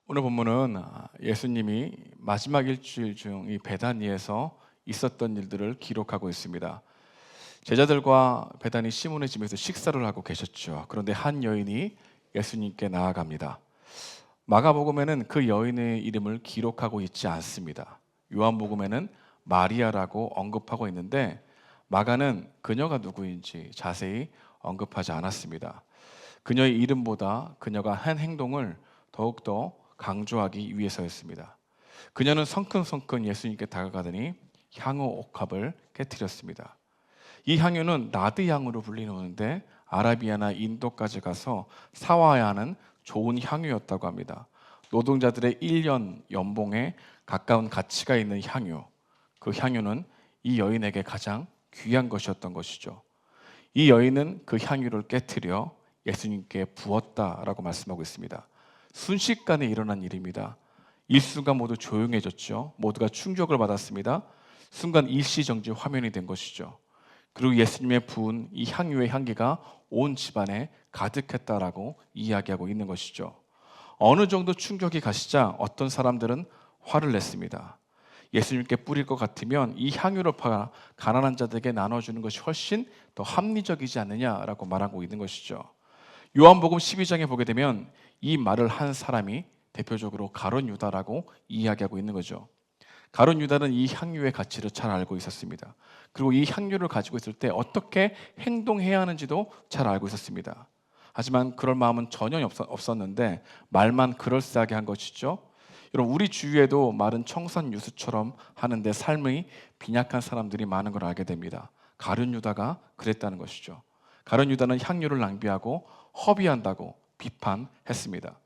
오늘 본문은 예수님이 마지막 일주일 중 이 베다니에서 있었던 일들을 기록하고 있습니다. 제자들과 베다니 시몬의 집에서 식사를 하고 계셨죠. 그런데 한 여인이 예수님께 나아갑니다. 마가복음에는 그 여인의 이름을 기록하고 있지 않습니다. 요한복음에는 마리아라고 언급하고 있는데 마가는 그녀가 누구인지 자세히 언급하지 않았습니다. 그녀의 이름보다 그녀가 한 행동을 더욱더 강조하기 위해서였습니다. 그녀는 성큼성큼 예수님께 다가가더니 향후 옥합을 깨뜨렸습니다. 이 향유는 나드 향으로 불리는데 아라비아나 인도까지 가서 사와야 하는 좋은 향유였다고 합니다. 노동자들의 1년 연봉에 가까운 가치가 있는 향유. 그 향유는 이 여인에게 가장 귀한 것이었던 것이죠. 이 여인은 그 향유를 깨뜨려 예수님께 부었다라고 말씀하고 있습니다. 순식간에 일어난 일입니다. 일수가 모두 조용해졌죠. 모두가 충격을 받았습니다. 순간 일시정지 화면이 된 것이죠. 그리고 예수님의 부은 이 향유의 향기가 온 집안에 가득했다라고 이야기하고 있는 것이죠. 어느 정도 충격이 가시자 어떤 사람들은 화를 냈습니다. 예수님께 뿌릴 것 같으면 이 향유를 팔아 가난한 자들에게 나눠주는 것이 훨씬 더 합리적이지 않느냐라고 말하고 있는 것이죠. 요한복음 12장에 보게 되면 이 말을 한 사람이 대표적으로 가룟 유다라고 이야기하고 있는 거죠. 가룟 유다는 이 향유의 가치를 잘 알고 있었습니다. 그리고 이 향유를 가지고 있을 때 어떻게 행동해야 하는지도 잘 알고 있었습니다. 하지만 그럴 마음은 전혀 없었는데 말만 그럴싸하게 한 것이죠. 여러분, 우리 주위에도 말은 청산 유수처럼 하는데 삶의 빈약한 사람들이 많은 걸 알게 됩니다. 가룟 유다가 그랬다는 것이죠. 가룟 유다는 향유를 낭비하고 허비한다고 비판했습니다.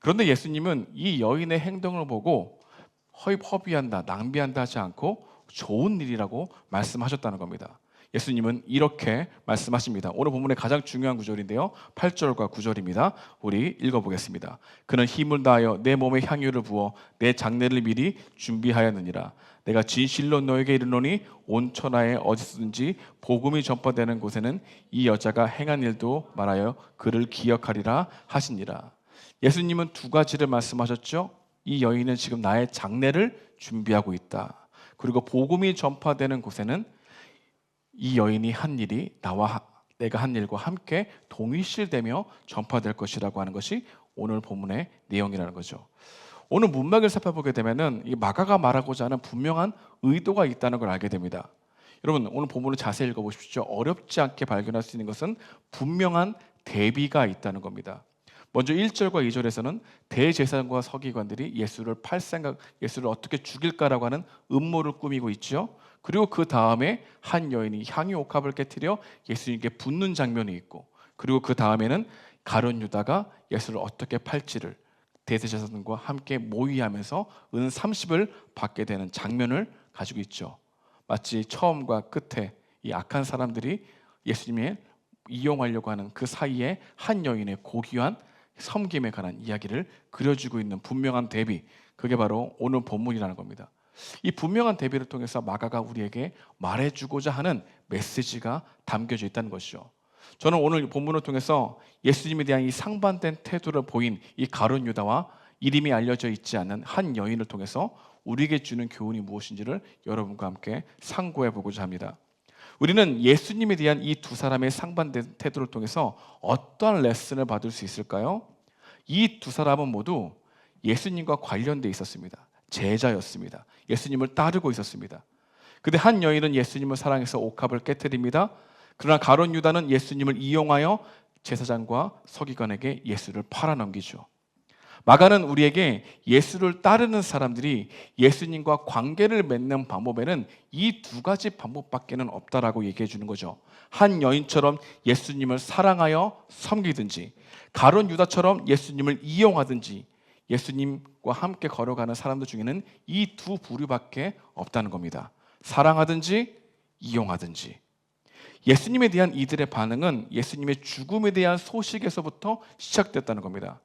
그런데 예수님은 이 여인의 행동을 보고 허비한다, 낭비한다 하지 않고 좋은 일이라고 말씀하셨다는 겁니다. 예수님은 이렇게 말씀하십니다. 오늘 본문의 가장 중요한 구절인데요. 8절과 9절입니다. 우리 읽어보겠습니다. 그는 힘을 다하여 내 몸에 향유를 부어 내 장례를 미리 준비하였느니라. 내가 진실로 너에게 이르노니 온 천하에 어디서든지 복음이 전파되는 곳에는 이 여자가 행한 일도 말하여 그를 기억하리라 하시니라. 예수님은 두 가지를 말씀하셨죠. 이 여인은 지금 나의 장례를 준비하고 있다. 그리고 복음이 전파되는 곳에는 이 여인이 한 일이 내가 한 일과 함께 동일시되며 전파될 것이라고 하는 것이 오늘 본문의 내용이라는 거죠. 오늘 문맥을 살펴보게 되면은 이 마가가 말하고자 하는 분명한 의도가 있다는 걸 알게 됩니다. 여러분, 오늘 본문을 자세히 읽어보십시오. 어렵지 않게 발견할 수 있는 것은 분명한 대비가 있다는 겁니다. 먼저 1절과 2절에서는 대제사장과 서기관들이 예수를 어떻게 죽일까라고 하는 음모를 꾸미고 있죠. 그리고 그 다음에 한 여인이 향유 옥합을 깨뜨려 예수님께 붓는 장면이 있고, 그리고 그 다음에는 가룟 유다가 예수를 어떻게 팔지를 대제사장과 함께 모의하면서 은 30을 받게 되는 장면을 가지고 있죠. 마치 처음과 끝에 이 악한 사람들이 예수님을 이용하려고 하는 그 사이에 한 여인의 고귀한 섬김에 관한 이야기를 그려주고 있는 분명한 대비, 그게 바로 오늘 본문이라는 겁니다. 이 분명한 대비를 통해서 마가가 우리에게 말해주고자 하는 메시지가 담겨져 있다는 것이죠. 저는 오늘 본문을 통해서 예수님에 대한 이 상반된 태도를 보인 이 가룟 유다와 이름이 알려져 있지 않는 한 여인을 통해서 우리에게 주는 교훈이 무엇인지를 여러분과 함께 상고해 보고자 합니다. 우리는 예수님에 대한 이 두 사람의 상반된 태도를 통해서 어떠한 레슨을 받을 수 있을까요? 이 두 사람은 모두 예수님과 관련되어 있었습니다. 제자였습니다. 예수님을 따르고 있었습니다. 근데 한 여인은 예수님을 사랑해서 옥합을 깨뜨립니다. 그러나 가룟 유다는 예수님을 이용하여 제사장과 서기관에게 예수를 팔아넘기죠. 마가는 우리에게 예수를 따르는 사람들이 예수님과 관계를 맺는 방법에는 이 두 가지 방법밖에는 없다라고 얘기해 주는 거죠. 한 여인처럼 예수님을 사랑하여 섬기든지, 가룟 유다처럼 예수님을 이용하든지, 예수님과 함께 걸어가는 사람들 중에는 이 두 부류밖에 없다는 겁니다. 사랑하든지 이용하든지. 예수님에 대한 이들의 반응은 예수님의 죽음에 대한 소식에서부터 시작됐다는 겁니다.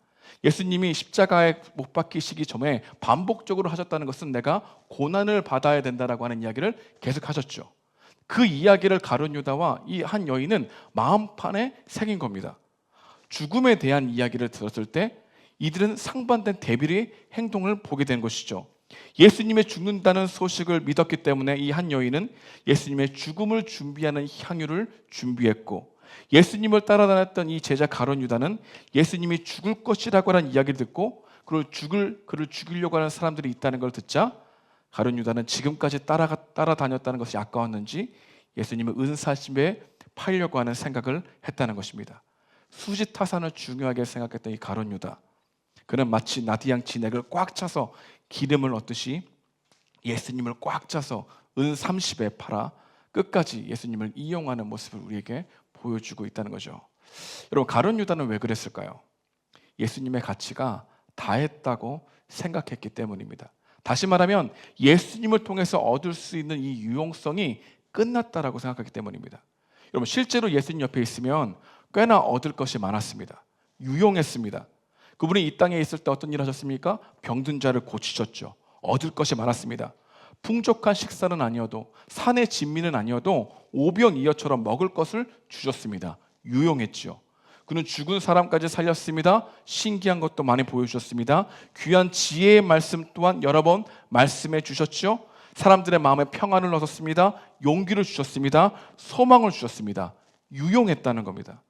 예수님이 십자가에 못 박히시기 전에 반복적으로 하셨다는 것은 내가 고난을 받아야 된다라고 하는 이야기를 계속 하셨죠. 그 이야기를 가룟 유다와 이 한 여인은 마음판에 새긴 겁니다. 죽음에 대한 이야기를 들었을 때 이들은 상반된 대비의 행동을 보게 된 것이죠. 예수님의 죽는다는 소식을 믿었기 때문에 이 한 여인은 예수님의 죽음을 준비하는 향유를 준비했고, 예수님을 따라다녔던 이 제자 가룟 유다는 예수님이 죽을 것이라고 하는 이야기를 듣고 그를 죽이려고 하는 사람들이 있다는 걸 듣자 가룟 유다는 지금까지 따라다녔다는 것이 아까웠는지 예수님을 은사심에 팔려고 하는 생각을 했다는 것입니다. 수지타산을 중요하게 생각했던 이 가룟 유다, 그는 마치 나디양 진액을 꽉 차서 기름을 얻듯이 예수님을 꽉 차서 은 30에 팔아 끝까지 예수님을 이용하는 모습을 우리에게 보여주고 있다는 거죠. 여러분, 가룟 유다는 왜 그랬을까요? 예수님의 가치가 다했다고 생각했기 때문입니다. 다시 말하면 예수님을 통해서 얻을 수 있는 이 유용성이 끝났다라고 생각하기 때문입니다. 여러분, 실제로 예수님 옆에 있으면 꽤나 얻을 것이 많았습니다. 유용했습니다. 그분이 이 땅에 있을 때 어떤 일을 하셨습니까? 병든 자를 고치셨죠. 얻을 것이 많았습니다. 풍족한 식사는 아니어도, 산의 진미는 아니어도 오병이어처럼 먹을 것을 주셨습니다. 유용했죠. 그는 죽은 사람까지 살렸습니다. 신기한 것도 많이 보여주셨습니다. 귀한 지혜의 말씀 또한 여러 번 말씀해 주셨죠. 사람들의 마음에 평안을 얻었습니다. 용기를 주셨습니다. 소망을 주셨습니다. 유용했다는 겁니다.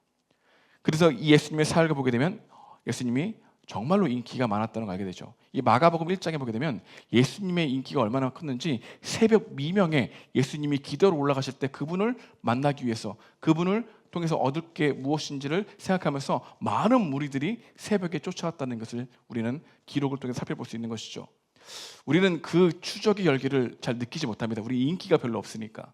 그래서 이 예수님의 사역을 보게 되면 예수님이 정말로 인기가 많았다는 걸 알게 되죠. 이 마가복음 1장에 보게 되면 예수님의 인기가 얼마나 컸는지 새벽 미명에 예수님이 기도로 올라가실 때 그분을 만나기 위해서, 그분을 통해서 얻을 게 무엇인지를 생각하면서 많은 무리들이 새벽에 쫓아왔다는 것을 우리는 기록을 통해 살펴볼 수 있는 것이죠. 우리는 그 추적의 열기를 잘 느끼지 못합니다. 우리 인기가 별로 없으니까.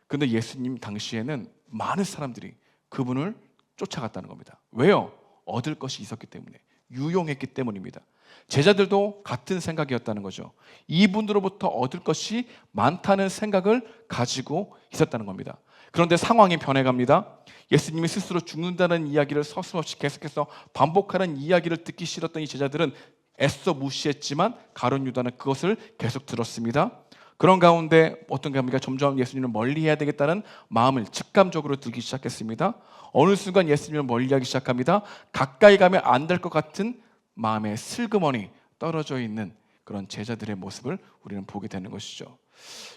그런데 예수님 당시에는 많은 사람들이 그분을 쫓아갔다는 겁니다. 왜요? 얻을 것이 있었기 때문에, 유용했기 때문입니다. 제자들도 같은 생각이었다는 거죠. 이분들로부터 얻을 것이 많다는 생각을 가지고 있었다는 겁니다. 그런데 상황이 변해갑니다. 예수님이 스스로 죽는다는 이야기를 서슴없이 계속해서 반복하는 이야기를 듣기 싫었던 이 제자들은 애써 무시했지만 가룟 유다는 그것을 계속 들었습니다. 그런 가운데 어떤 겁니까? 점점 예수님을 멀리해야 되겠다는 마음을 직감적으로 들기 시작했습니다. 어느 순간 예수님을 멀리하기 시작합니다. 가까이 가면 안 될 것 같은 마음에 슬그머니 떨어져 있는 그런 제자들의 모습을 우리는 보게 되는 것이죠.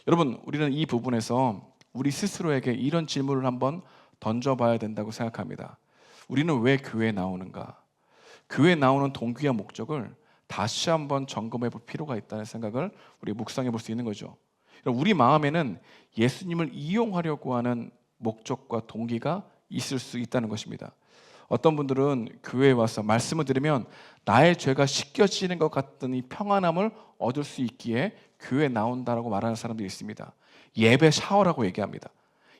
여러분, 우리는 이 부분에서 우리 스스로에게 이런 질문을 한번 던져봐야 된다고 생각합니다. 우리는 왜 교회에 나오는가? 교회에 나오는 동기와 목적을 다시 한번 점검해 볼 필요가 있다는 생각을 우리 묵상해 볼 수 있는 거죠. 우리 마음에는 예수님을 이용하려고 하는 목적과 동기가 있을 수 있다는 것입니다. 어떤 분들은 교회에 와서 말씀을 들으면 나의 죄가 씻겨지는 것 같은 이 평안함을 얻을 수 있기에 교회에 나온다라고 말하는 사람들이 있습니다. 예배 샤워라고 얘기합니다.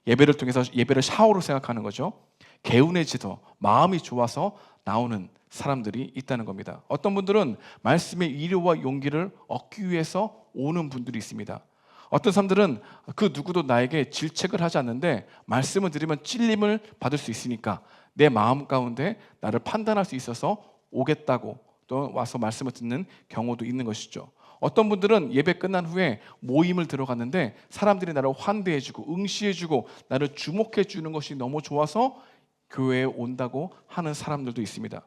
예배를 통해서 예배를 샤워로 생각하는 거죠. 개운해지서 마음이 좋아서 나오는 사람들이 있다는 겁니다. 어떤 분들은 말씀의 위로와 용기를 얻기 위해서 오는 분들이 있습니다. 어떤 사람들은 그 누구도 나에게 질책을 하지 않는데 말씀을 들으면 찔림을 받을 수 있으니까 내 마음 가운데 나를 판단할 수 있어서 오겠다고 또 와서 말씀을 듣는 경우도 있는 것이죠. 어떤 분들은 예배 끝난 후에 모임을 들어갔는데 사람들이 나를 환대해주고 응시해주고 나를 주목해주는 것이 너무 좋아서 교회에 온다고 하는 사람들도 있습니다.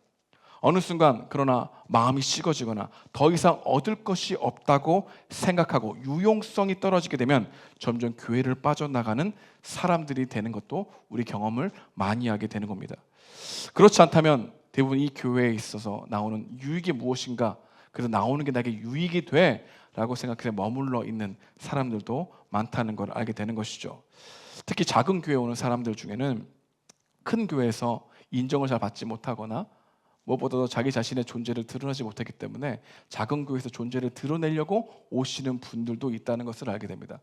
어느 순간 그러나 마음이 식어지거나 더 이상 얻을 것이 없다고 생각하고 유용성이 떨어지게 되면 점점 교회를 빠져나가는 사람들이 되는 것도 우리 경험을 많이 하게 되는 겁니다. 그렇지 않다면 대부분 이 교회에 있어서 나오는 유익이 무엇인가, 그래서 나오는 게 나에게 유익이 돼 라고 생각해서 머물러 있는 사람들도 많다는 걸 알게 되는 것이죠. 특히 작은 교회에 오는 사람들 중에는 큰 교회에서 인정을 잘 받지 못하거나 무엇보다도 자기 자신의 존재를 드러내지 못했기 때문에 작은 교회에서 존재를 드러내려고 오시는 분들도 있다는 것을 알게 됩니다.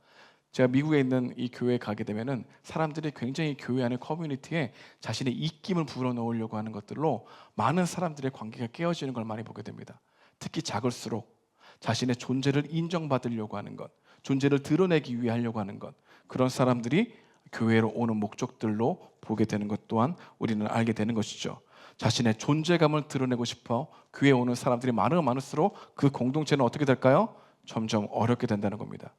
제가 미국에 있는 이 교회에 가게 되면은 사람들이 굉장히 교회 안의 커뮤니티에 자신의 입김을 불어넣으려고 하는 것들로 많은 사람들의 관계가 깨어지는 걸 많이 보게 됩니다. 특히 작을수록 자신의 존재를 인정받으려고 하는 것, 존재를 드러내기 위해 하려고 하는 것, 그런 사람들이 교회로 오는 목적들로 보게 되는 것 또한 우리는 알게 되는 것이죠. 자신의 존재감을 드러내고 싶어 교회에 오는 사람들이 많으면 많을수록 그 공동체는 어떻게 될까요? 점점 어렵게 된다는 겁니다.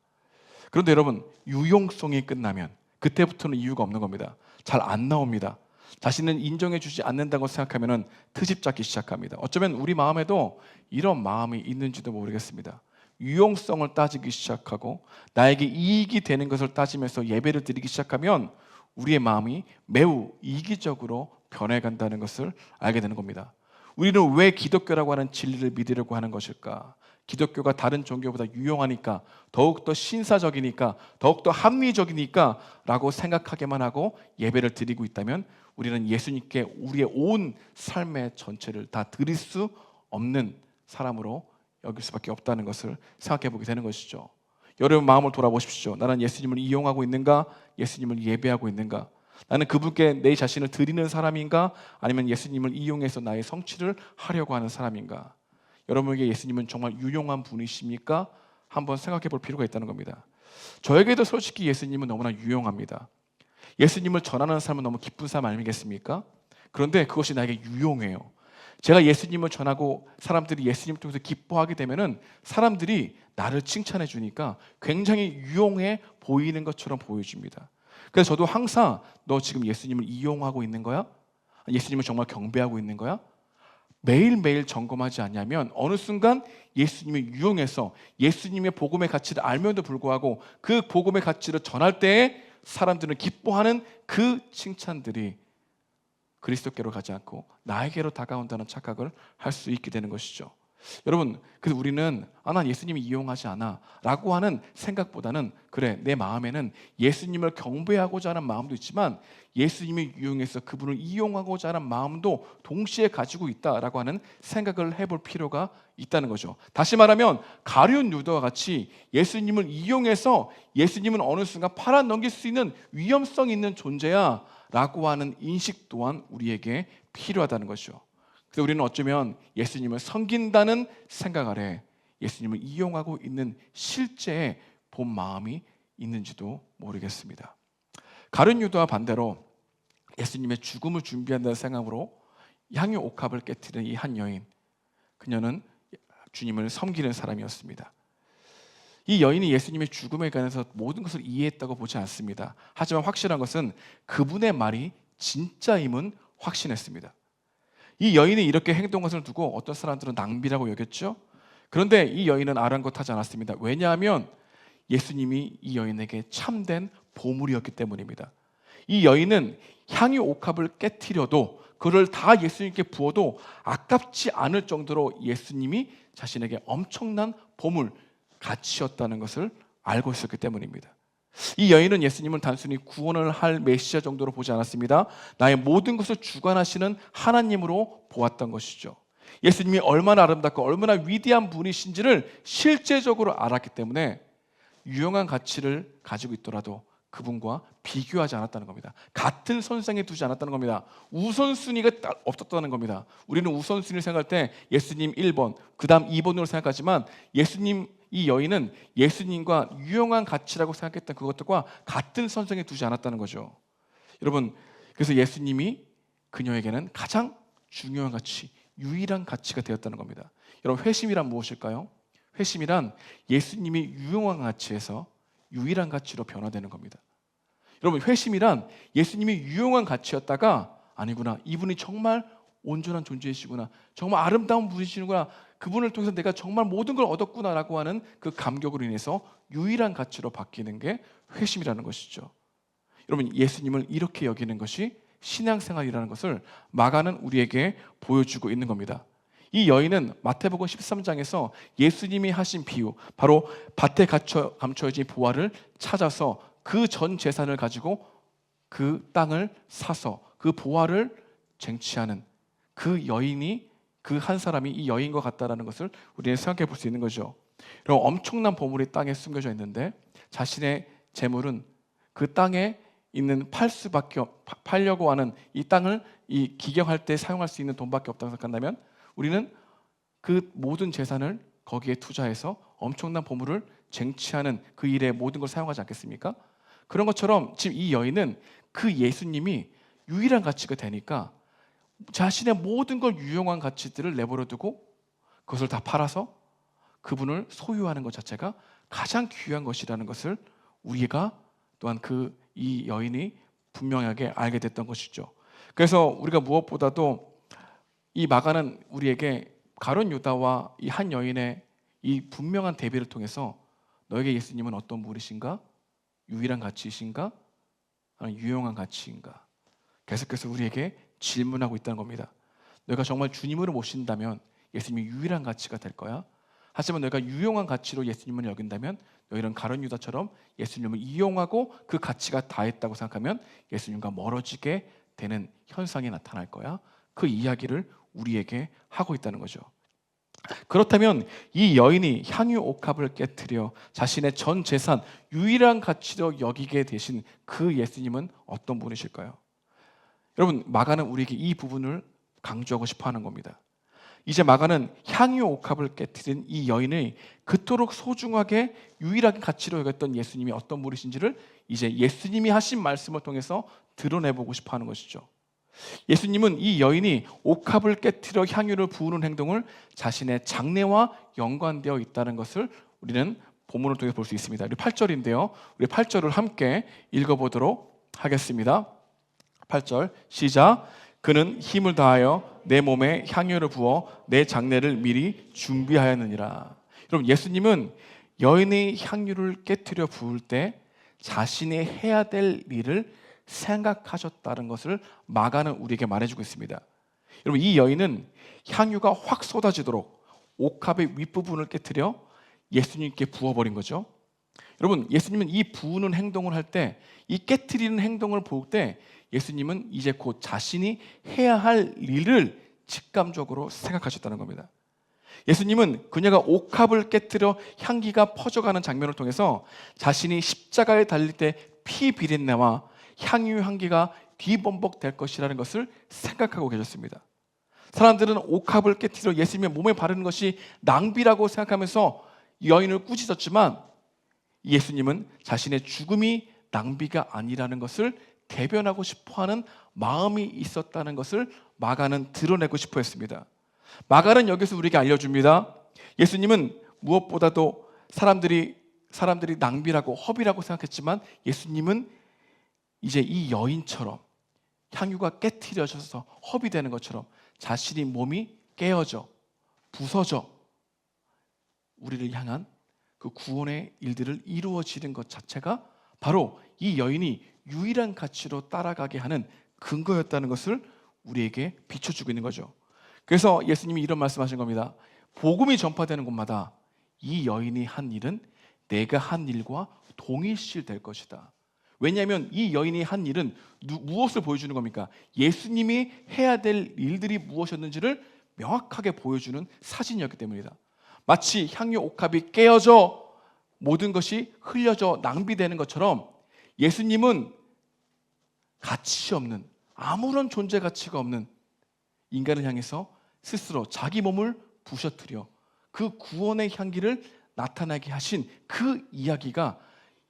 그런데 여러분, 유용성이 끝나면 그때부터는 이유가 없는 겁니다. 잘 안 나옵니다. 자신은 인정해 주지 않는다고 생각하면 트집 잡기 시작합니다. 어쩌면 우리 마음에도 이런 마음이 있는지도 모르겠습니다. 유용성을 따지기 시작하고 나에게 이익이 되는 것을 따지면서 예배를 드리기 시작하면 우리의 마음이 매우 이기적으로 변해간다는 것을 알게 되는 겁니다. 우리는 왜 기독교라고 하는 진리를 믿으려고 하는 것일까? 기독교가 다른 종교보다 유용하니까, 더욱더 신사적이니까, 더욱더 합리적이니까 라고 생각하게만 하고 예배를 드리고 있다면 우리는 예수님께 우리의 온 삶의 전체를 다 드릴 수 없는 사람으로 여길 수밖에 없다는 것을 생각해 보게 되는 것이죠. 여러분 마음을 돌아보십시오. 나는 예수님을 이용하고 있는가? 예수님을 예배하고 있는가? 나는 그분께 내 자신을 드리는 사람인가? 아니면 예수님을 이용해서 나의 성취를 하려고 하는 사람인가? 여러분에게 예수님은 정말 유용한 분이십니까? 한번 생각해 볼 필요가 있다는 겁니다. 저에게도 솔직히 예수님은 너무나 유용합니다. 예수님을 전하는 삶은 너무 기쁜 삶 아니겠습니까? 그런데 그것이 나에게 유용해요. 제가 예수님을 전하고 사람들이 예수님을 통해서 기뻐하게 되면은 사람들이 나를 칭찬해 주니까 굉장히 유용해 보이는 것처럼 보여줍니다. 그래서 저도 항상 너 지금 예수님을 이용하고 있는 거야? 예수님을 정말 경배하고 있는 거야? 매일매일 점검하지 않냐면 어느 순간 예수님이 유용해서 예수님의 복음의 가치를 알면도 불구하고 그 복음의 가치를 전할 때에 사람들은 기뻐하는 그 칭찬들이 그리스도께로 가지 않고 나에게로 다가온다는 착각을 할 수 있게 되는 것이죠. 여러분, 그래서 우리는 난 예수님이 이용하지 않아 라고 하는 생각보다는 그래, 내 마음에는 예수님을 경배하고자 하는 마음도 있지만 예수님이 유용해서 그분을 이용하고자 하는 마음도 동시에 가지고 있다라고 하는 생각을 해볼 필요가 있다는 거죠. 다시 말하면 가룟 유다와 같이 예수님을 이용해서 예수님은 어느 순간 팔아넘길 수 있는 위험성 있는 존재야 라고 하는 인식 또한 우리에게 필요하다는 것이죠. 그래서 우리는 어쩌면 예수님을 섬긴다는 생각 아래 예수님을 이용하고 있는 실제의 본 마음이 있는지도 모르겠습니다. 가룟 유다와 반대로 예수님의 죽음을 준비한다는 생각으로 향유 옥합을 깨뜨린 이 한 여인, 그녀는 주님을 섬기는 사람이었습니다. 이 여인이 예수님의 죽음에 관해서 모든 것을 이해했다고 보지 않습니다. 하지만 확실한 것은 그분의 말이 진짜임은 확신했습니다. 이 여인이 이렇게 행동한 것을 두고 어떤 사람들은 낭비라고 여겼죠. 그런데 이 여인은 아랑곳하지 않았습니다. 왜냐하면 예수님이 이 여인에게 참된 보물이었기 때문입니다. 이 여인은 향유 옥합을 깨트려도 그를 다 예수님께 부어도 아깝지 않을 정도로 예수님이 자신에게 엄청난 보물, 가치였다는 것을 알고 있었기 때문입니다. 이 여인은 예수님을 단순히 구원을 할 메시아 정도로 보지 않았습니다. 나의 모든 것을 주관하시는 하나님으로 보았던 것이죠. 예수님이 얼마나 아름답고 얼마나 위대한 분이신지를 실제적으로 알았기 때문에 유용한 가치를 가지고 있더라도 그분과 비교하지 않았다는 겁니다. 같은 선상에 두지 않았다는 겁니다. 우선순위가 없었다는 겁니다. 우리는 우선순위를 생각할 때 예수님 1번, 그 다음 2번으로 생각하지만 예수님, 이 여인은 예수님과 유용한 가치라고 생각했던 그것들과 같은 선상에 두지 않았다는 거죠. 여러분, 그래서 예수님이 그녀에게는 가장 중요한 가치, 유일한 가치가 되었다는 겁니다. 여러분, 회심이란 무엇일까요? 회심이란 예수님이 유용한 가치에서 유일한 가치로 변화되는 겁니다. 여러분, 회심이란 예수님이 유용한 가치였다가 아니구나, 이분이 정말 온전한 존재이시구나, 정말 아름다운 분이시구나, 그분을 통해서 내가 정말 모든 걸 얻었구나라고 하는 그 감격으로 인해서 유일한 가치로 바뀌는 게 회심이라는 것이죠. 여러분, 예수님을 이렇게 여기는 것이 신앙생활이라는 것을 마가는 우리에게 보여주고 있는 겁니다. 이 여인은 마태복음 13장에서 예수님이 하신 비유, 바로 밭에 감춰진 보화를 찾아서 그 전 재산을 가지고 그 땅을 사서 그 보화를 쟁취하는 그 여인이, 그 한 사람이 이 여인과 같다라는 것을 우리는 생각해 볼 수 있는 거죠. 그리고 엄청난 보물이 땅에 숨겨져 있는데 자신의 재물은 그 땅에 있는 팔려고 하는 이 땅을 이 기경할 때 사용할 수 있는 돈밖에 없다고 생각한다면 우리는 그 모든 재산을 거기에 투자해서 엄청난 보물을 쟁취하는 그 일에 모든 걸 사용하지 않겠습니까? 그런 것처럼 지금 이 여인은 그 예수님이 유일한 가치가 되니까 자신의 모든 걸 유용한 가치들을 내버려 두고 그것을 다 팔아서 그분을 소유하는 것 자체가 가장 귀한 것이라는 것을 우리가 또한 이 여인이 분명하게 알게 됐던 것이죠. 그래서 우리가 무엇보다도 이 마가는 우리에게 가룟 유다와 이 한 여인의 이 분명한 대비를 통해서 너에게 예수님은 어떤 분이신가? 유일한 가치이신가? 아니면 유용한 가치인가? 계속해서 우리에게 질문하고 있다는 겁니다. 너희가 정말 주님으로 모신다면 예수님이 유일한 가치가 될 거야. 하지만 너희가 유용한 가치로 예수님을 여긴다면 너희는 가룟 유다처럼 예수님을 이용하고 그 가치가 다했다고 생각하면 예수님과 멀어지게 되는 현상이 나타날 거야. 그 이야기를 우리에게 하고 있다는 거죠. 그렇다면 이 여인이 향유 옥합을 깨뜨려 자신의 전 재산 유일한 가치로 여기게 되신 그 예수님은 어떤 분이실까요? 여러분, 마가는 우리에게 이 부분을 강조하고 싶어 하는 겁니다. 이제 마가는 향유 옥합을 깨뜨린 이 여인의 그토록 소중하게 유일하게 가치로 여겼던 예수님이 어떤 분이신지를 이제 예수님이 하신 말씀을 통해서 드러내보고 싶어 하는 것이죠. 예수님은 이 여인이 옥합을 깨뜨려 향유를 부으는 행동을 자신의 장래와 연관되어 있다는 것을 우리는 본문을 통해 볼 수 있습니다. 우리 8절인데요. 우리 8절을 함께 읽어보도록 하겠습니다. 8절 시작. 그는 힘을 다하여 내 몸에 향유를 부어 내 장례를 미리 준비하였느니라. 여러분, 예수님은 여인의 향유를 깨뜨려 부을 때 자신이 해야 될 일을 생각하셨다는 것을 마가는 우리에게 말해주고 있습니다. 여러분, 이 여인은 향유가 확 쏟아지도록 옥합의 윗부분을 깨뜨려 예수님께 부어버린 거죠. 여러분, 예수님은 이 부으는 행동을 할 때, 이 깨뜨리는 행동을 볼 때 예수님은 이제 곧 자신이 해야 할 일을 직감적으로 생각하셨다는 겁니다. 예수님은 그녀가 옥합을 깨뜨려 향기가 퍼져가는 장면을 통해서 자신이 십자가에 달릴 때 피 비린내와 향유 향기가 뒤범벅될 것이라는 것을 생각하고 계셨습니다. 사람들은 옥합을 깨뜨려 예수님의 몸에 바르는 것이 낭비라고 생각하면서 여인을 꾸짖었지만 예수님은 자신의 죽음이 낭비가 아니라는 것을 대변하고 싶어하는 마음이 있었다는 것을 마가는 드러내고 싶어 했습니다. 마가는 여기서 우리에게 알려줍니다. 예수님은 무엇보다도 사람들이 낭비라고 허비라고 생각했지만 예수님은 이제 이 여인처럼 향유가 깨트려져서 허비되는 것처럼 자신의 몸이 깨어져 부서져 우리를 향한 그 구원의 일들을 이루어지는 것 자체가 바로 이 여인이 유일한 가치로 따라가게 하는 근거였다는 것을 우리에게 비춰주고 있는 거죠. 그래서 예수님이 이런 말씀하신 겁니다. 복음이 전파되는 곳마다 이 여인이 한 일은 내가 한 일과 동일시될 것이다. 왜냐하면 이 여인이 한 일은 무엇을 보여주는 겁니까? 예수님이 해야 될 일들이 무엇이었는지를 명확하게 보여주는 사진이었기 때문이다. 마치 향유 옥합이 깨어져 모든 것이 흘려져 낭비되는 것처럼 예수님은 가치 없는, 아무런 존재 가치가 없는 인간을 향해서 스스로 자기 몸을 부셔뜨려 그 구원의 향기를 나타나게 하신 그 이야기가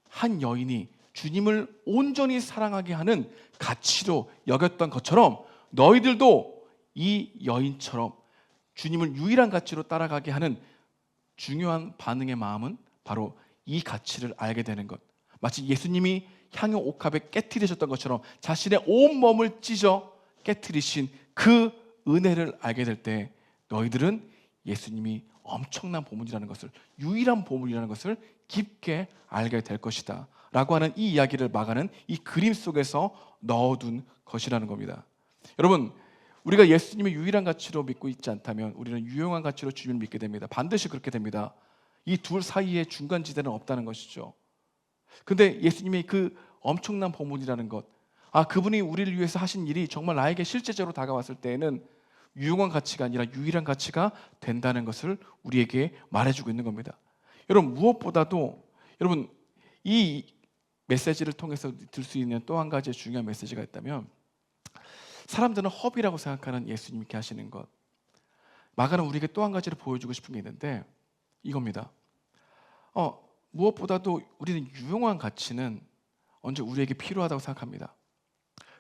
한 여인이 주님을 온전히 사랑하게 하는 가치로 여겼던 것처럼 너희들도 이 여인처럼 주님을 유일한 가치로 따라가게 하는 중요한 반응의 마음은 바로 이 가치를 알게 되는 것. 마치 예수님이 향유 옥합에 깨트리셨던 것처럼 자신의 온 몸을 찢어 깨트리신 그 은혜를 알게 될 때 너희들은 예수님이 엄청난 보물이라는 것을, 유일한 보물이라는 것을 깊게 알게 될 것이다 라고 하는 이 이야기를 마가는 이 그림 속에서 넣어둔 것이라는 겁니다. 여러분, 우리가 예수님의 유일한 가치로 믿고 있지 않다면 우리는 유용한 가치로 주님을 믿게 됩니다. 반드시 그렇게 됩니다. 이 둘 사이에 중간지대는 없다는 것이죠. 근데 예수님의 그 엄청난 보물이라는 것, 그분이 우리를 위해서 하신 일이 정말 나에게 실제적으로 다가왔을 때에는 유용한 가치가 아니라 유일한 가치가 된다는 것을 우리에게 말해주고 있는 겁니다. 여러분, 무엇보다도 여러분 이 메시지를 통해서 들 수 있는 또 한 가지의 중요한 메시지가 있다면 사람들은 허비라고 생각하는 예수님께 하시는 것, 마가는 우리에게 또 한 가지를 보여주고 싶은 게 있는데 이겁니다. 무엇보다도 우리는 유용한 가치는 언제 우리에게 필요하다고 생각합니다.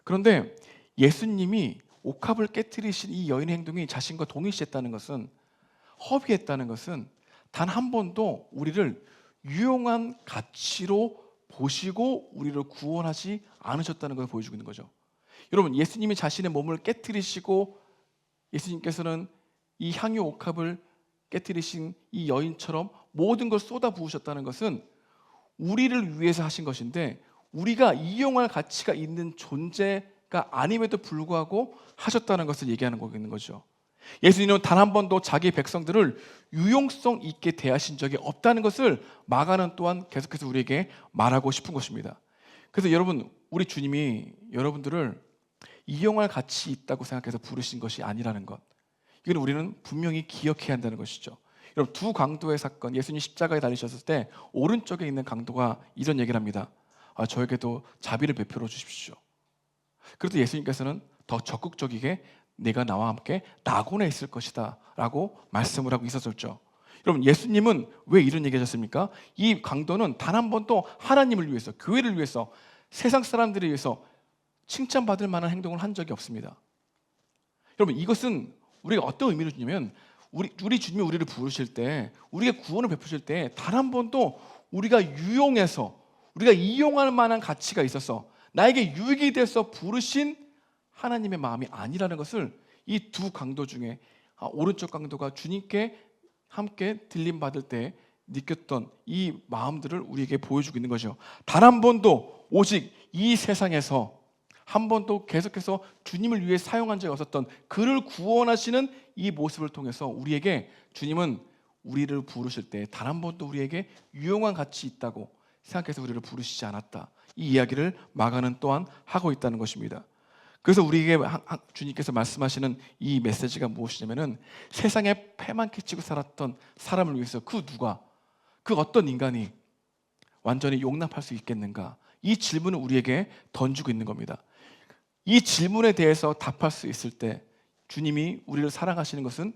그런데 예수님이 옥합을 깨뜨리신 이 여인의 행동이 자신과 동일시했다는 것은, 허비했다는 것은 단 한 번도 우리를 유용한 가치로 보시고 우리를 구원하지 않으셨다는 걸 보여주고 있는 거죠. 여러분, 예수님이 자신의 몸을 깨뜨리시고 예수님께서는 이 향유 옥합을 깨뜨리신 이 여인처럼 모든 걸 쏟아 부으셨다는 것은 우리를 위해서 하신 것인데, 우리가 이용할 가치가 있는 존재가 아님에도 불구하고 하셨다는 것을 얘기하는 거겠는 거죠. 예수님은 단 한 번도 자기 백성들을 유용성 있게 대하신 적이 없다는 것을 마가는 또한 계속해서 우리에게 말하고 싶은 것입니다. 그래서 여러분, 우리 주님이 여러분들을 이용할 가치 있다고 생각해서 부르신 것이 아니라는 것, 이건 우리는 분명히 기억해야 한다는 것이죠. 여러분, 두 강도의 사건, 예수님 십자가에 달리셨을 때 오른쪽에 있는 강도가 이런 얘기를 합니다. 저에게도 자비를 베풀어 주십시오. 그래도 예수님께서는 더 적극적이게 내가 나와 함께 낙원에 있을 것이다 라고 말씀을 하고 있었죠. 여러분, 예수님은 왜 이런 얘기 하셨습니까? 이 강도는 단 한 번도 하나님을 위해서, 교회를 위해서, 세상 사람들을 위해서 칭찬받을 만한 행동을 한 적이 없습니다. 여러분, 이것은 우리가 어떤 의미를 주냐면, 우리 주님이 우리를 부르실 때, 우리가 구원을 베푸실 때 단 한 번도 우리가 유용해서, 우리가 이용할 만한 가치가 있어서 나에게 유익이 돼서 부르신 하나님의 마음이 아니라는 것을 이 두 강도 중에 오른쪽 강도가 주님께 함께 들림 받을 때 느꼈던 이 마음들을 우리에게 보여주고 있는 거죠. 단 한 번도 오직 이 세상에서 한 번도 계속해서 주님을 위해 사용한 적이 없었던 그를 구원하시는 이 모습을 통해서 우리에게 주님은 우리를 부르실 때 단 한 번도 우리에게 유용한 가치 있다고 생각해서 우리를 부르시지 않았다. 이 이야기를 마가는 또한 하고 있다는 것입니다. 그래서 우리에게 주님께서 말씀하시는 이 메시지가 무엇이냐면은, 세상에 패만 끼치고 살았던 사람을 위해서 그 어떤 인간이 완전히 용납할 수 있겠는가? 이 질문을 우리에게 던지고 있는 겁니다. 이 질문에 대해서 답할 수 있을 때 주님이 우리를 사랑하시는 것은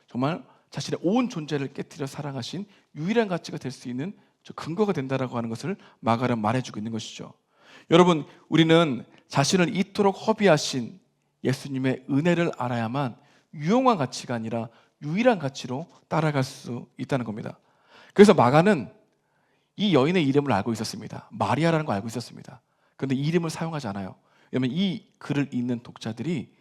정말 자신의 온 존재를 깨뜨려 사랑하신 유일한 가치가 될 수 있는 근거가 된다라고 하는 것을 마가는 말해주고 있는 것이죠. 여러분, 우리는 자신을 이토록 허비하신 예수님의 은혜를 알아야만 유용한 가치가 아니라 유일한 가치로 따라갈 수 있다는 겁니다. 그래서 마가는 이 여인의 이름을 알고 있었습니다. 마리아라는 걸 알고 있었습니다. 그런데 이 이름을 사용하지 않아요. 왜냐하면 이 글을 읽는 독자들이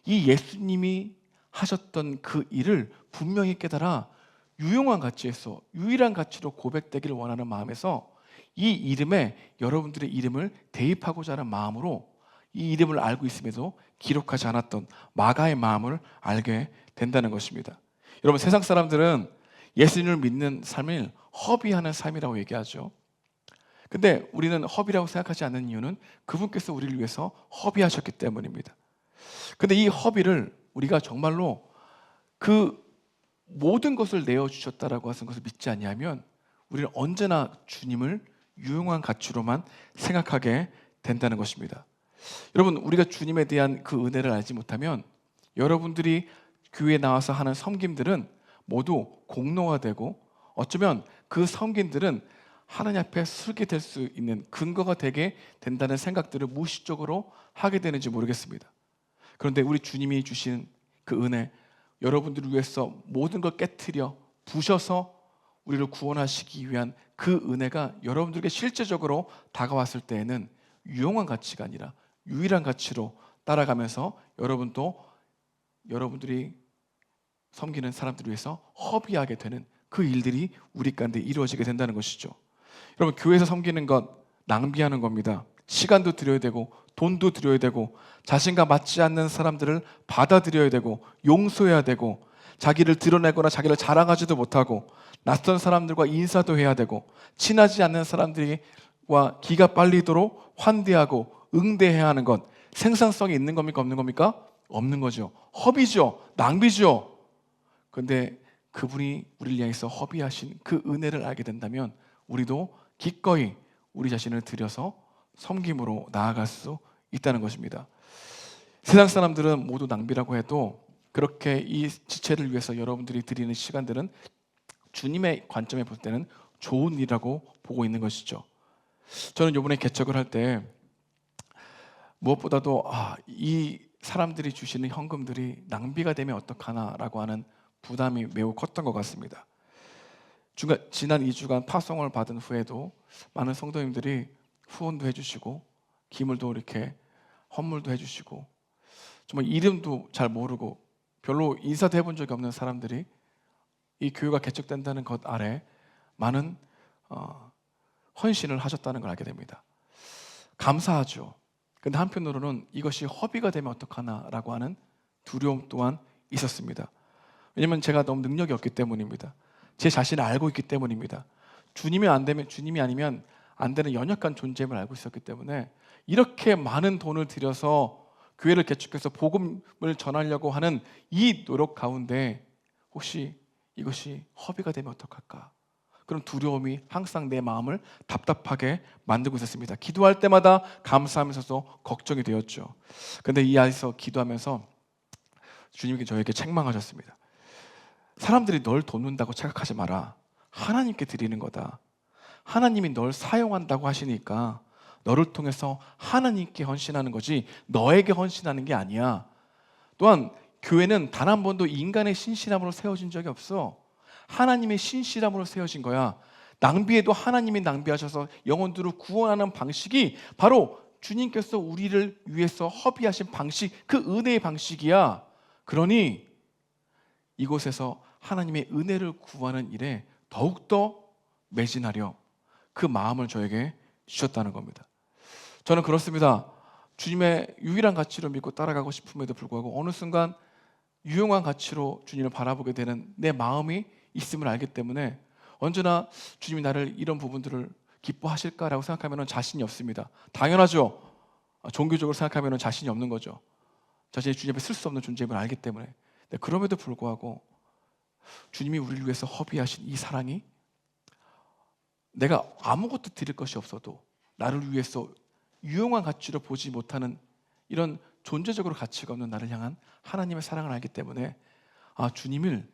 이 예수님이 하셨던 그 일을 분명히 깨달아 유용한 가치에서 유일한 가치로 고백되기를 원하는 마음에서 이 이름에 여러분들의 이름을 대입하고자 하는 마음으로 이 이름을 알고 있음에도 기록하지 않았던 마가의 마음을 알게 된다는 것입니다. 여러분, 세상 사람들은 예수님을 믿는 삶을 허비하는 삶이라고 얘기하죠. 근데 우리는 허비라고 생각하지 않는 이유는 그분께서 우리를 위해서 허비하셨기 때문입니다. 근데 이 허비를 우리가 정말로 그 모든 것을 내어주셨다라고 하는 것을 믿지 아니하면 우리는 언제나 주님을 유용한 가치로만 생각하게 된다는 것입니다. 여러분, 우리가 주님에 대한 그 은혜를 알지 못하면 여러분들이 교회에 나와서 하는 섬김들은 모두 공로화되고, 어쩌면 그 섬김들은 하나님 앞에 쓰게 될 수 있는 근거가 되게 된다는 생각들을 무의식적으로 하게 되는지 모르겠습니다. 그런데 우리 주님이 주신 그 은혜, 여러분들을 위해서 모든 걸 깨트려 부셔서 우리를 구원하시기 위한 그 은혜가 여러분들에게 실제적으로 다가왔을 때에는 유용한 가치가 아니라 유일한 가치로 따라가면서 여러분들이 섬기는 사람들을 위해서 허비하게 되는 그 일들이 우리 가운데 이루어지게 된다는 것이죠. 여러분, 교회에서 섬기는 것 낭비하는 겁니다. 시간도 드려야 되고 돈도 드려야 되고 자신과 맞지 않는 사람들을 받아들여야 되고 용서해야 되고 자기를 드러내거나 자기를 자랑하지도 못하고 낯선 사람들과 인사도 해야 되고 친하지 않는 사람들과 기가 빨리도록 환대하고 응대해야 하는 것, 생산성이 있는 겁니까? 없는 겁니까? 없는 거죠. 허비죠. 낭비죠. 그런데 그분이 우리를 향해서 허비하신 그 은혜를 알게 된다면 우리도 기꺼이 우리 자신을 들여서 섬김으로 나아갈 수 있다는 것입니다. 세상 사람들은 모두 낭비라고 해도 그렇게 이 지체를 위해서 여러분들이 드리는 시간들은 주님의 관점에 볼 때는 좋은 일이라고 보고 있는 것이죠. 저는 이번에 개척을 할 때 무엇보다도 이 사람들이 주시는 현금들이 낭비가 되면 어떡하나라고 하는 부담이 매우 컸던 것 같습니다. 지난 2주간 파송을 받은 후에도 많은 성도님들이 후원도 해주시고 기물도 이렇게 헌물도 해주시고 정말 이름도 잘 모르고 별로 인사도 해본 적이 없는 사람들이 이 교회가 개척된다는 것 아래 많은 헌신을 하셨다는 걸 알게 됩니다. 감사하죠. 근데 한편으로는 이것이 허비가 되면 어떡하나라고 하는 두려움 또한 있었습니다. 왜냐하면 제가 너무 능력이 없기 때문입니다. 제 자신을 알고 있기 때문입니다. 주님이 아니면 안 되는 연약한 존재임을 알고 있었기 때문에 이렇게 많은 돈을 들여서 교회를 개척해서 복음을 전하려고 하는 이 노력 가운데 혹시 이것이 허비가 되면 어떡할까? 그런 두려움이 항상 내 마음을 답답하게 만들고 있었습니다. 기도할 때마다 감사하면서도 걱정이 되었죠. 그런데 이 안에서 기도하면서 주님께 저에게 책망하셨습니다. 사람들이 널 돕는다고 착각하지 마라. 하나님께 드리는 거다. 하나님이 널 사용한다고 하시니까 너를 통해서 하나님께 헌신하는 거지 너에게 헌신하는 게 아니야. 또한 교회는 단 한 번도 인간의 신실함으로 세워진 적이 없어. 하나님의 신실함으로 세워진 거야. 낭비에도 하나님이 낭비하셔서 영혼들을 구원하는 방식이 바로 주님께서 우리를 위해서 허비하신 방식, 그 은혜의 방식이야. 그러니 이곳에서 하나님의 은혜를 구하는 일에 더욱더 매진하려 그 마음을 저에게 주셨다는 겁니다. 저는 그렇습니다. 주님의 유일한 가치로 믿고 따라가고 싶음에도 불구하고 어느 순간 유용한 가치로 주님을 바라보게 되는 내 마음이 있음을 알기 때문에 언제나 주님이 나를 이런 부분들을 기뻐하실까라고 생각하면 자신이 없습니다. 당연하죠. 종교적으로 생각하면 자신이 없는 거죠. 자신이 주님 앞에 쓸 수 없는 존재임을 알기 때문에. 그럼에도 불구하고 주님이 우리를 위해서 허비하신 이 사랑이 내가 아무것도 드릴 것이 없어도 나를 위해서 유용한 가치로 보지 못하는 이런 존재적으로 가치가 없는 나를 향한 하나님의 사랑을 알기 때문에 주님을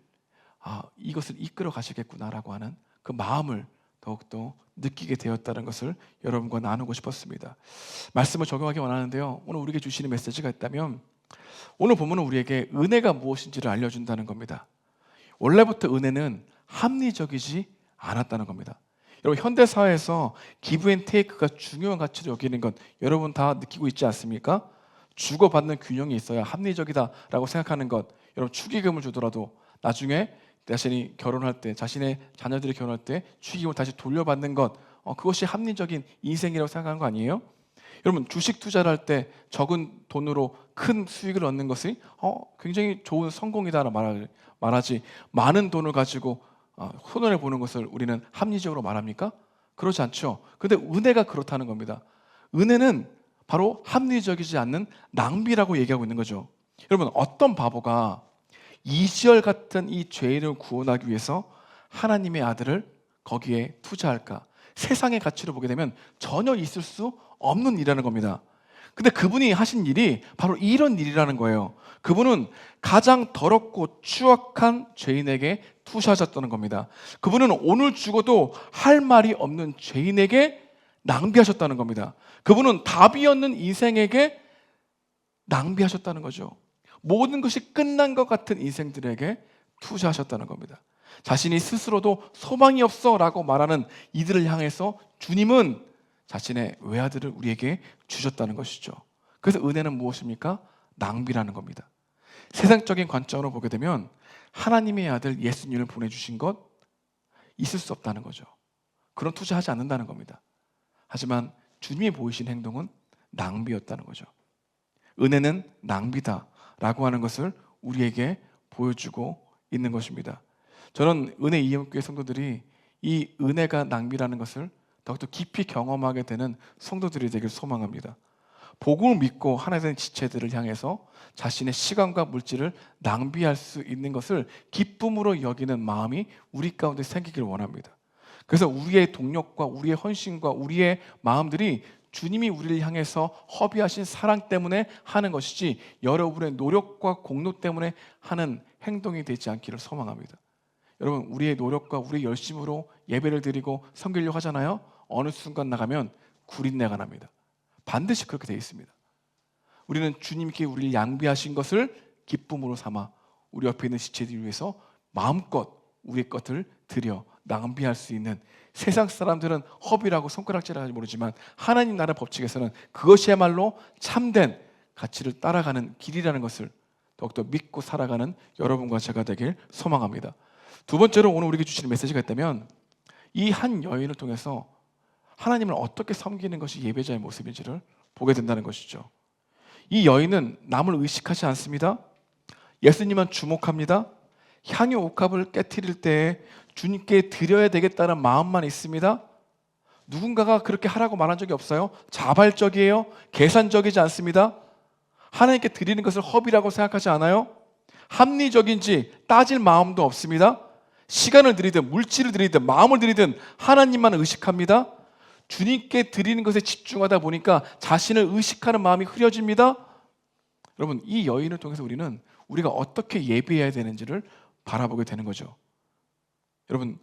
이것을 이끌어 가시겠구나라고 하는 그 마음을 더욱더 느끼게 되었다는 것을 여러분과 나누고 싶었습니다. 말씀을 적용하기 원하는데요. 오늘 우리에게 주시는 메시지가 있다면 오늘 본문은 우리에게 은혜가 무엇인지를 알려준다는 겁니다. 원래부터 은혜는 합리적이지 않았다는 겁니다. 여러분 현대사회에서 기브 앤 테이크가 중요한 가치로 여기는 것 여러분 다 느끼고 있지 않습니까? 주고받는 균형이 있어야 합리적이다라고 생각하는 것. 여러분 축의금을 주더라도 나중에 자신이 결혼할 때 자신의 자녀들이 결혼할 때 축의금을 다시 돌려받는 것 그것이 합리적인 인생이라고 생각하는 거 아니에요? 여러분 주식 투자를 할 때 적은 돈으로 큰 수익을 얻는 것이 굉장히 좋은 성공이다라고 말하지 많은 돈을 가지고 손해를 보는 것을 우리는 합리적으로 말합니까? 그렇지 않죠. 그런데 은혜가 그렇다는 겁니다. 은혜는 바로 합리적이지 않는 낭비라고 얘기하고 있는 거죠. 여러분 어떤 바보가 이시열 같은 이 죄인을 구원하기 위해서 하나님의 아들을 거기에 투자할까? 세상의 가치로 보게 되면 전혀 있을 수 없는 일이라는 겁니다. 근데 그분이 하신 일이 바로 이런 일이라는 거예요. 그분은 가장 더럽고 추악한 죄인에게 투자하셨다는 겁니다. 그분은 오늘 죽어도 할 말이 없는 죄인에게 낭비하셨다는 겁니다. 그분은 답이 없는 인생에게 낭비하셨다는 거죠. 모든 것이 끝난 것 같은 인생들에게 투자하셨다는 겁니다. 자신이 스스로도 소망이 없어라고 말하는 이들을 향해서 주님은 자신의 외아들을 우리에게 주셨다는 것이죠. 그래서 은혜는 무엇입니까? 낭비라는 겁니다. 세상적인 관점으로 보게 되면 하나님의 아들 예수님을 보내주신 것 있을 수 없다는 거죠. 그런 투자하지 않는다는 겁니다. 하지만 주님이 보이신 행동은 낭비였다는 거죠. 은혜는 낭비다라고 하는 것을 우리에게 보여주고 있는 것입니다. 저는 은혜 이음교회 성도들이 이 은혜가 낭비라는 것을 더욱더 깊이 경험하게 되는 성도들이 되길 소망합니다. 복음을 믿고 하나에 대한 지체들을 향해서 자신의 시간과 물질을 낭비할 수 있는 것을 기쁨으로 여기는 마음이 우리 가운데 생기길 원합니다. 그래서 우리의 동력과 우리의 헌신과 우리의 마음들이 주님이 우리를 향해서 허비하신 사랑 때문에 하는 것이지 여러분의 노력과 공로 때문에 하는 행동이 되지 않기를 소망합니다. 여러분 우리의 노력과 우리의 열심으로 예배를 드리고 섬기려고 하잖아요. 어느 순간 나가면 구린내가 납니다. 반드시 그렇게 되어 있습니다. 우리는 주님께 우리를 양비하신 것을 기쁨으로 삼아 우리 옆에 있는 지체들을 위해서 마음껏 우리의 것을 드려 낭비할 수 있는, 세상 사람들은 허비라고 손가락질하지 모르지만 하나님 나라 법칙에서는 그것이야말로 참된 가치를 따라가는 길이라는 것을 더욱더 믿고 살아가는 여러분과 제가 되길 소망합니다. 두 번째로 오늘 우리에게 주시는 메시지가 있다면 이 한 여인을 통해서 하나님을 어떻게 섬기는 것이 예배자의 모습인지를 보게 된다는 것이죠. 이 여인은 남을 의식하지 않습니다. 예수님만 주목합니다. 향유 옥합을 깨트릴 때 주님께 드려야 되겠다는 마음만 있습니다. 누군가가 그렇게 하라고 말한 적이 없어요. 자발적이에요. 계산적이지 않습니다. 하나님께 드리는 것을 허비라고 생각하지 않아요. 합리적인지 따질 마음도 없습니다. 시간을 드리든 물질을 드리든 마음을 드리든 하나님만 의식합니다. 주님께 드리는 것에 집중하다 보니까 자신을 의식하는 마음이 흐려집니다. 여러분, 이 여인을 통해서 우리는 우리가 어떻게 예배해야 되는지를 바라보게 되는 거죠. 여러분,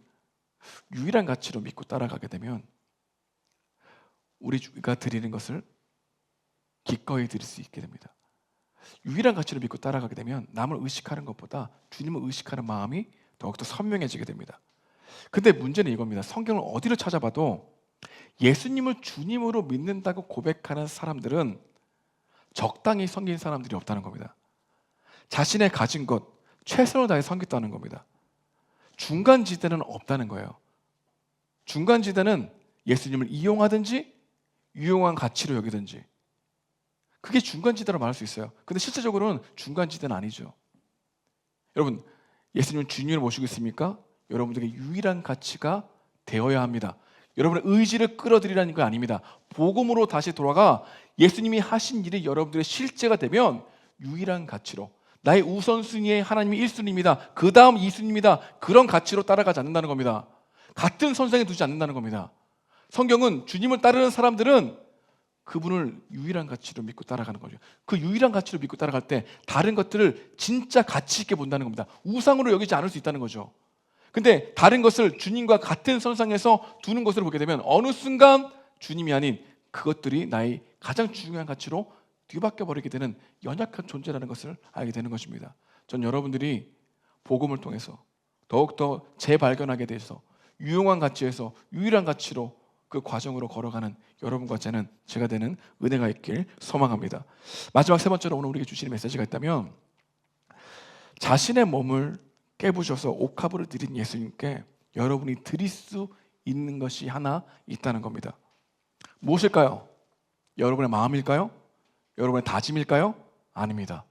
유일한 가치로 믿고 따라가게 되면 우리가 드리는 것을 기꺼이 드릴 수 있게 됩니다. 유일한 가치로 믿고 따라가게 되면 남을 의식하는 것보다 주님을 의식하는 마음이 더욱더 선명해지게 됩니다. 근데 문제는 이겁니다. 성경을 어디를 찾아봐도 예수님을 주님으로 믿는다고 고백하는 사람들은 적당히 섬긴 사람들이 없다는 겁니다. 자신의 가진 것, 최선을 다해 섬겼다는 겁니다. 중간지대는 없다는 거예요. 중간지대는 예수님을 이용하든지 유용한 가치로 여기든지, 그게 중간지대로 말할 수 있어요. 근데 실제적으로는 중간지대는 아니죠. 여러분, 예수님은 주님을 모시고 있습니까? 여러분들에게 유일한 가치가 되어야 합니다. 여러분의 의지를 끌어들이라는 거 아닙니다. 복음으로 다시 돌아가 예수님이 하신 일이 여러분들의 실제가 되면 유일한 가치로, 나의 우선순위에 하나님이 1순위입니다. 그 다음 2순위입니다. 그런 가치로 따라가지 않는다는 겁니다. 같은 선상에 두지 않는다는 겁니다. 성경은 주님을 따르는 사람들은 그분을 유일한 가치로 믿고 따라가는 거죠. 그 유일한 가치로 믿고 따라갈 때 다른 것들을 진짜 가치 있게 본다는 겁니다. 우상으로 여기지 않을 수 있다는 거죠. 근데 다른 것을 주님과 같은 선상에서 두는 것을 보게 되면 어느 순간 주님이 아닌 그것들이 나의 가장 중요한 가치로 뒤바뀌어 버리게 되는 연약한 존재라는 것을 알게 되는 것입니다. 전 여러분들이 복음을 통해서 더욱더 재발견하게 돼서 유용한 가치에서 유일한 가치로 그 과정으로 걸어가는 여러분과 제가 되는 은혜가 있길 소망합니다. 마지막 세 번째로 오늘 우리에게 주시는 메시지가 있다면, 자신의 몸을 깨부셔서 옥합으로 드린 예수님께 여러분이 드릴 수 있는 것이 하나 있다는 겁니다. 무엇일까요? 여러분의 마음일까요? 여러분의 다짐일까요? 아닙니다.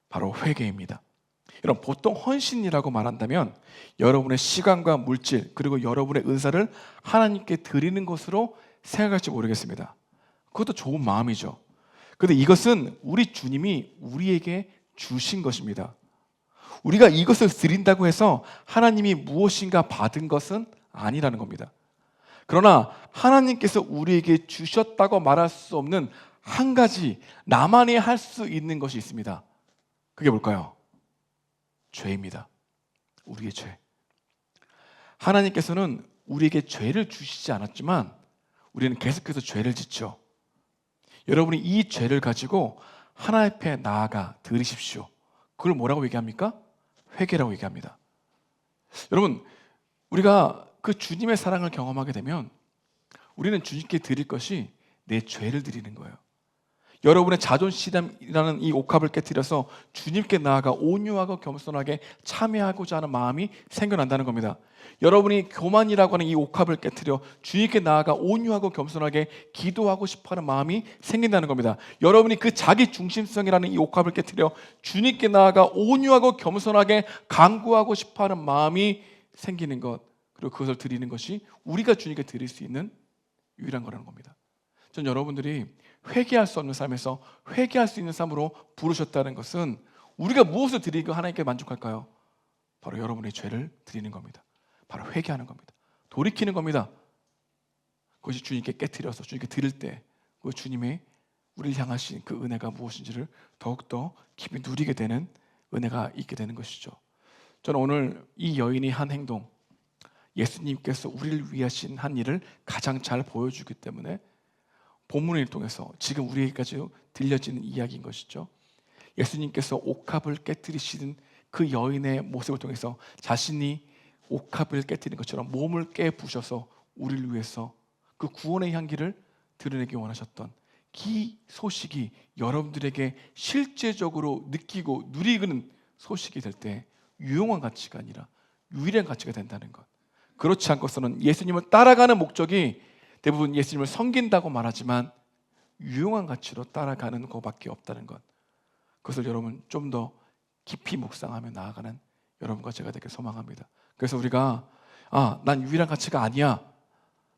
바로 회개입니다. 여러분, 보통 헌신이라고 말한다면 여러분의 시간과 물질 그리고 여러분의 은사를 하나님께 드리는 것으로 생각할지 모르겠습니다. 그것도 좋은 마음이죠. 그런데 이것은 우리 주님이 우리에게 주신 것입니다. 우리가 이것을 드린다고 해서 하나님이 무엇인가 받은 것은 아니라는 겁니다. 그러나 하나님께서 우리에게 주셨다고 말할 수 없는 한 가지 나만이 할 수 있는 것이 있습니다. 그게 뭘까요? 죄입니다. 우리의 죄. 하나님께서는 우리에게 죄를 주시지 않았지만 우리는 계속해서 죄를 짓죠. 여러분이 이 죄를 가지고 하나님 앞에 나아가 드리십시오. 그걸 뭐라고 얘기합니까? 회개라고 얘기합니다. 여러분, 우리가 그 주님의 사랑을 경험하게 되면 우리는 주님께 드릴 것이 내 죄를 드리는 거예요. 여러분의 자존심이라는 이 옥합을 깨뜨려서 주님께 나아가 온유하고 겸손하게 참여하고자 하는 마음이 생겨난다는 겁니다. 여러분이 교만이라고 하는 이 옥합을 깨뜨려 주님께 나아가 온유하고 겸손하게 기도하고 싶어하는 마음이 생긴다는 겁니다. 여러분이 그 자기 중심성이라는 이 옥합을 깨뜨려 주님께 나아가 온유하고 겸손하게 간구하고 싶어하는 마음이 생기는 것, 그리고 그것을 드리는 것이 우리가 주님께 드릴 수 있는 유일한 거라는 겁니다. 전 여러분들이 회개할 수 없는 삶에서 회개할 수 있는 삶으로 부르셨다는 것은 우리가 무엇을 드리고 하나님께 만족할까요? 바로 여러분의 죄를 드리는 겁니다. 바로 회개하는 겁니다. 돌이키는 겁니다. 그것이 주님께 깨트려서 주님께 드릴 때 그 주님의 우리를 향하신 그 은혜가 무엇인지를 더욱더 깊이 누리게 되는 은혜가 있게 되는 것이죠. 저는 오늘 이 여인이 한 행동, 예수님께서 우리를 위하신 한 일을 가장 잘 보여주기 때문에 본문을 통해서 지금 우리에게까지 들려지는 이야기인 것이죠. 예수님께서 옥합을 깨뜨리시는 그 여인의 모습을 통해서 자신이 옥합을 깨뜨리는 것처럼 몸을 깨부셔서 우리를 위해서 그 구원의 향기를 드러내기 원하셨던 이 소식이 여러분들에게 실제적으로 느끼고 누리는 소식이 될 때 유용한 가치가 아니라 유일한 가치가 된다는 것. 그렇지 않고서는 예수님을 따라가는 목적이 대부분 예수님을 섬긴다고 말하지만 유용한 가치로 따라가는 것밖에 없다는 것. 그것을 여러분 좀 더 깊이 묵상하며 나아가는 여러분과 제가 되길 소망합니다. 그래서 우리가 난 유일한 가치가 아니야,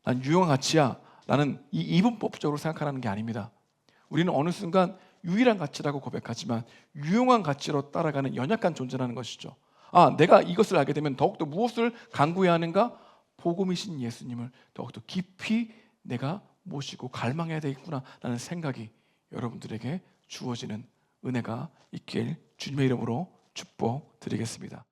난 유용한 가치야 라는 이 이분법적으로 생각하라는 게 아닙니다. 우리는 어느 순간 유일한 가치라고 고백하지만 유용한 가치로 따라가는 연약한 존재라는 것이죠. 내가 이것을 알게 되면 더욱더 무엇을 간구해야 하는가? 복음이신 예수님을 더욱더 깊이 내가 모시고 갈망해야 되겠구나 라는 생각이 여러분들에게 주어지는 은혜가 있길 주님의 이름으로 축복드리겠습니다.